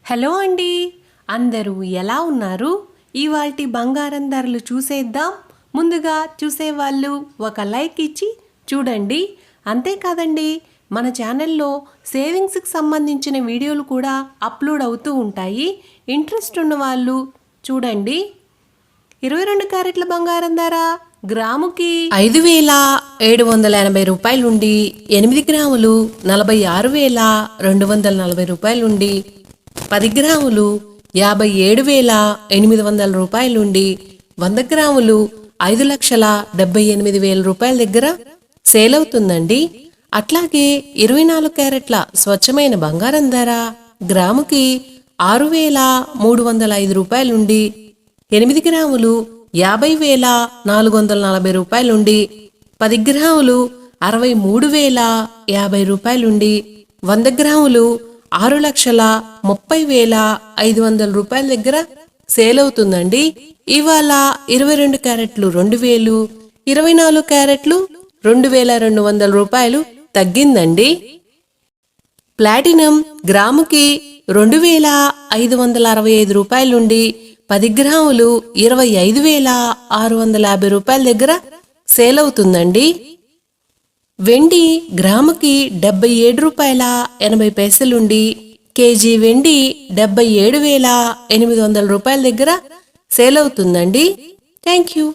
Hello అండి, అందరూ ఎలా ఉన్నారు? ఇవాల్టి బంగారం ధరలు చూసేద్దాం. ముందుగా చూసేవాళ్ళు ఒక లైక్ ఇచ్చి చూడండి. అంతేకాదండి, మన ఛానల్లో సేవింగ్స్కి సంబంధించిన వీడియోలు కూడా అప్లోడ్ అవుతూ ఉంటాయి. ఇంట్రెస్ట్ ఉన్న వాళ్ళు చూడండి. 22 క్యారెట్ల బంగారం ధర గ్రాముకి 5,780 రూపాయలుండి 8 గ్రాములు 46,240 రూపాయలుండి 10 గ్రాములు 57,800 రూపాయలుండి 100 గ్రాములు 5,78,000 రూపాయల దగ్గర సేల్ అవుతుందండి. అట్లాగే 24 క్యారెట్ల స్వచ్ఛమైన బంగారం ధర గ్రాముకి 6,305 రూపాయలుండి 8 గ్రాములు 50,440 రూపాయలుండి 10 గ్రాములు 63,050 రూపాయలుండి 100 గ్రాములు 6,30,500 రూపాయల దగ్గర సేల్ అవుతుందండి. ఇవాళ 22 క్యారెట్లు 2,000, 24 క్యారెట్లు 2,200 రూపాయలు తగ్గిందండి. ప్లాటినం గ్రాముకి 2,565 రూపాయలుండి 10 గ్రాములు 25,650 రూపాయల దగ్గర సేల్ అవుతుందండి. వెండి గ్రాముకి 77 రూపాయల 80 పైసలుండి కేజీ వెండి 77,800 రూపాయల దగ్గర సేల్ అవుతుందండి. Thank you.